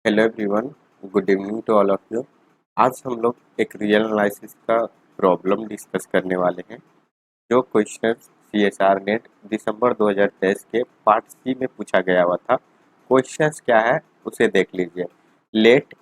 Hello everyone, good evening to all of you. आज हम लोग एक रियल एनालिसिस का प्रॉब्लम डिस्कस करने वाले हैं जो क्वेश्चन सीएसआर नेट दिसंबर 2023 के पार्ट सी में पूछा गया हुआ था। क्वेश्चंस क्या है उसे देख लीजिए। Let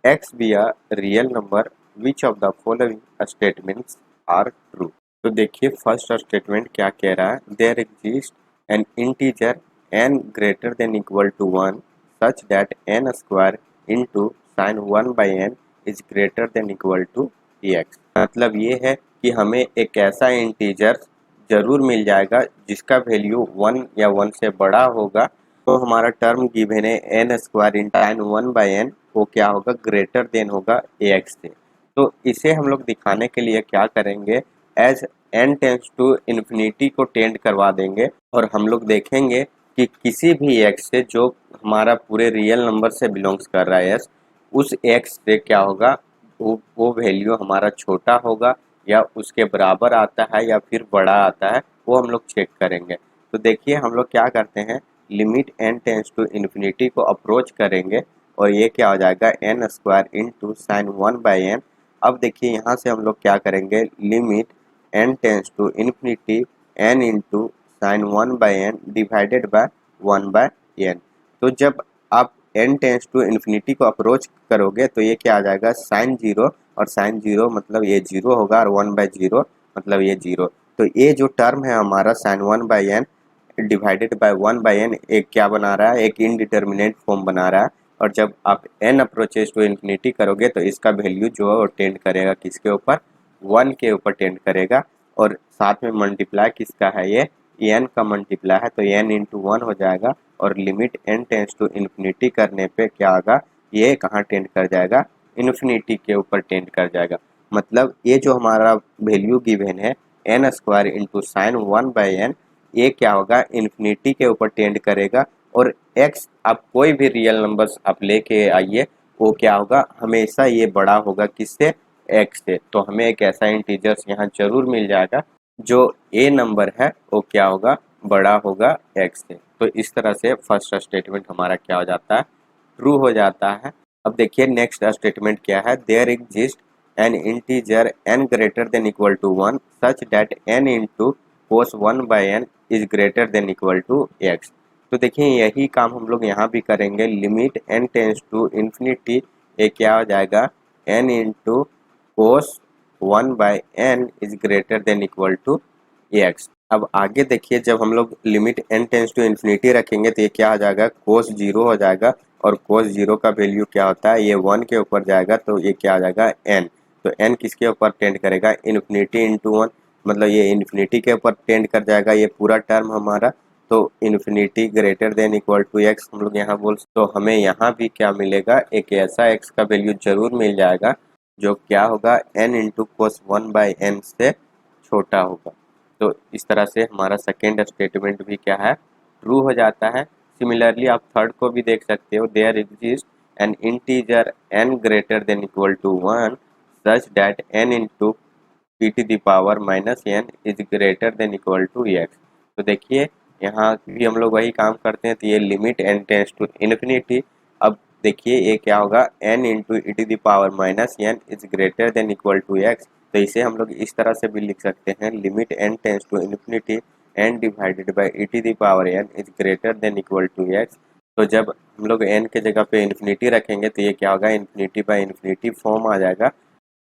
x be a real number which of the following statements are true. तो देखिए फर्स्ट स्टेटमेंट क्या कह रहा है, there exist an integer n greater than equal to 1 such that n square into sin 1 by n is greater than equal to x। मतलब ये है कि हमें एक ऐसा इंटीजर जरूर मिल जाएगा जिसका वैल्यू 1 या 1 से बड़ा होगा, तो हमारा टर्म गिवन है n square into sine 1 by n, वो क्या होगा, ग्रेटर देन होगा ax से। तो इसे हम लोग दिखाने के लिए क्या करेंगे, as n tends to infinity को टेंड करवा देंगे और हम लोग देखेंगे कि किसी भी x से जो हमारा पूरे रियल नंबर से बिलोंग्स कर रहा है, उस x से क्या होगा, वो वैल्यू हमारा छोटा होगा या उसके बराबर आता है या फिर बड़ा आता है, वो हम लोग चेक करेंगे। तो देखिए हम लोग क्या करते हैं, limit n tends to infinity को अप्रोच करेंगे और ये क्या हो जाएगा, n square into sine 1 by n. अब देखिए यहाँ से हम लोग क्या करेंगे, limit n tends to infinity n into sine 1 by n divided by 1 by n. तो जब आप n टेंस टू इन्फिनिटी को अप्रोच करोगे तो ये क्या आ जाएगा, साइन जीरो, और साइन जीरो मतलब ये जीरो होगा और 1 बाय जीरो मतलब ये जीरो। तो ये जो टर्म है हमारा sine 1 by n divided by 1 by n, एक क्या बना रहा है, एक इनडिटर्मिनेट फॉर्म बना रहा है। और जब आप n अप्रोचेज टू इन्फिनिटी करोगे तो इसका वैल्यू जो है वो टेंड करेगा किसके ऊपर, 1 के ऊपर टेंड करेगा। और साथ में मल्टीप्लाई किसका है, ये n का मल्टीप्लाई है, तो n इंटू 1 हो जाएगा और limit n tends to infinity करने पे क्या होगा, ये कहाँ टेंड कर जाएगा, इन्फिनिटी के ऊपर टेंड कर जाएगा। मतलब ये जो हमारा वैल्यू गिवन है n square into sine 1 by n, ये क्या होगा, इन्फिनिटी के ऊपर टेंड करेगा। और x आप कोई भी रियल नंबर्स आप लेके आइए, वो क्या होगा, हमेशा ये बड़ा होगा किससे, x से। तो हमें एक ऐसा इंटीजर्स यहाँ जरूर मिल जाएगा जो a नंबर है वो क्या होगा, बड़ा होगा x से। तो इस तरह से फर्स्ट स्टेटमेंट हमारा क्या हो जाता है, ट्रू हो जाता है। अब देखिए नेक्स्ट स्टेटमेंट क्या है, there exist an integer n greater than equal to 1 such that n into cos 1 by n is greater than equal to x। तो देखिए यही काम हम लोग यहाँ भी करेंगे, limit n tends to infinity, ये क्या हो जाएगा, n into cos 1 by n is greater than equal to x. अब आगे देखिए जब हम लोग limit n tends to infinity रखेंगे तो ये क्या हो जाएगा, कोस जीरो हो जाएगा। और कोस जीरो का वैल्यू क्या होता है, ये 1 के ऊपर जाएगा तो ये क्या आ जाएगा, n। तो n किसके ऊपर टेंड करेगा, इन्फिनिटी इंटू 1, मतलब ये इन्फिनिटी के ऊपर टेंड कर जाएगा ये पूरा टर्म हमारा। तो infinity greater than equal to x हम लोग यहाँ बोल, तो हमें यहाँ भी क्या मिलेगा, एक ऐसा x का वैल्यू जरूर मिल जाएगा जो क्या होगा, n into cos 1 by n से छोटा होगा। तो इस तरह से हमारा सेकेंड स्टेटमेंट भी क्या है, ट्रू हो जाता है। सिमिलरली आप थर्ड को भी देख सकते हो, there exist an integer n greater than equal to 1 such that n into e to the power minus n is greater than equal to x। तो देखिए यहाँ भी हम लोग वही काम करते हैं, तो ये limit n tends to infinity. अब देखिए ये क्या होगा, n into e to the power minus n is greater than equal to x। तो इसे हम लोग इस तरह से भी लिख सकते हैं, limit n tends to infinity n divided by e to the power n is greater than equal to x। तो जब हम लोग n के जगह पे इन्फिनिटी रखेंगे तो ये क्या होगा, इन्फिनिटी बाई इन्फिनिटी फॉर्म आ जाएगा।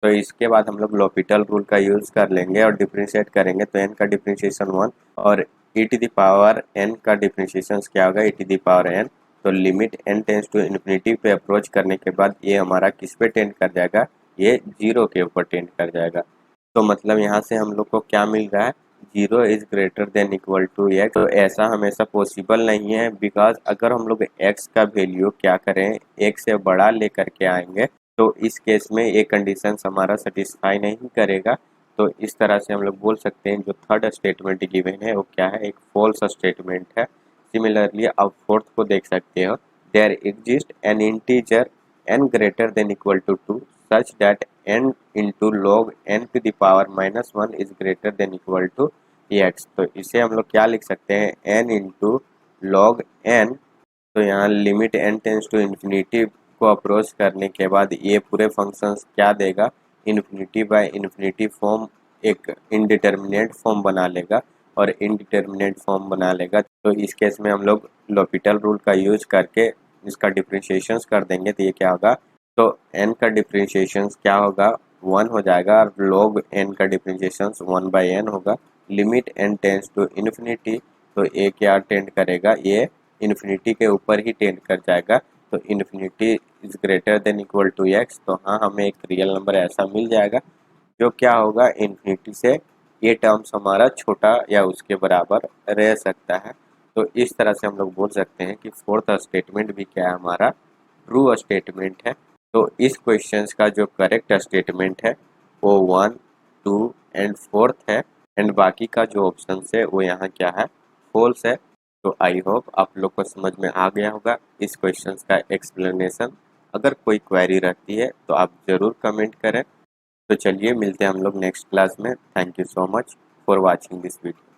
तो इसके बाद हम लोग लॉपिटल रूल का यूज़ कर लेंगे और डिफ्रेंशिएट करेंगे, तो n का डिफ्रेंशिएशन 1 और e to the power n का डिफ्रेंशिएशन क्या होगा, e to the power n। तो limit n tends to infinity पे अप्रोच करने के बाद ये हमारा किस पे टेंड कर जाएगा, ये जीरो के ऊपर टेंड कर जाएगा। तो मतलब यहाँ से हम लोग को क्या मिल रहा है, zero is greater than equal to x. तो ऐसा हमेशा पॉसिबल नहीं है, बिकॉज अगर हम लोग x का वैल्यू क्या करें, एक से बड़ा लेकर के आएंगे तो इस केस में ये कंडीशन हमारा सेटिस्फाई नहीं करेगा। तो इस तरह से हम लोग बोल सकते हैं जो थर्ड स्टेटमेंट गिवन है वो क्या है, एक फॉल्स स्टेटमेंट है। सिमिलरली आप फोर्थ को देख सकते हो, there exist an integer n greater than equal to 2 such that n into log n to the power minus 1 is greater than equal to x। तो इसे हम लोग क्या लिख सकते हैं, n इंटू लॉग n। तो यहाँ limit n tends to infinity को अप्रोच करने के बाद ये पूरे फंक्शंस क्या देगा, इन्फिनिटी बाय इन्फिनिटी फॉर्म एक इनडिटर्मिनेट फॉर्म बना लेगा, और इनडिटर्मिनेट फॉर्म बना लेगा तो इस केस में हम लोग l'Hopital रूल का यूज करके इसका डिफरेंशिएशन कर देंगे। तो ये क्या होगा, तो n का डिफरेंशिएशन क्या होगा, 1 हो जाएगा, और log n का डिफरेंशिएशन 1/n होगा। Limit n tends to infinity, तो ये क्या टेंड करेगा, ये इन्फिनिटी के ऊपर ही टेंड कर जाएगा। तो infinity is greater than equal to x, तो हाँ हमें एक रियल नंबर ऐसा मिल जाएगा जो क्या होगा, इन्फिनिटी से ये टर्म्स हमारा छोटा या उसके बराबर रह सकता है। तो इस तरह से हम लोग बोल सकते हैं कि फोर्थ स्टेटमेंट भी क्या है, हमारा ट्रू स्टेटमेंट है। तो इस क्वेश्चंस का जो करेक्ट स्टेटमेंट है वो 1, 2 एंड 4th है, एंड बाकी का जो ऑप्शन है वो यहाँ क्या है, फॉल्स है। तो आई होप आप लोग को समझ में आ गया होगा इस क्वेश्चंस का एक्सप्लेनेशन। अगर कोई क्वेरी रहती है तो आप ज़रूर कमेंट करें। तो चलिए मिलते हैं हम लोग नेक्स्ट क्लास में। Thank you so much for watching this video.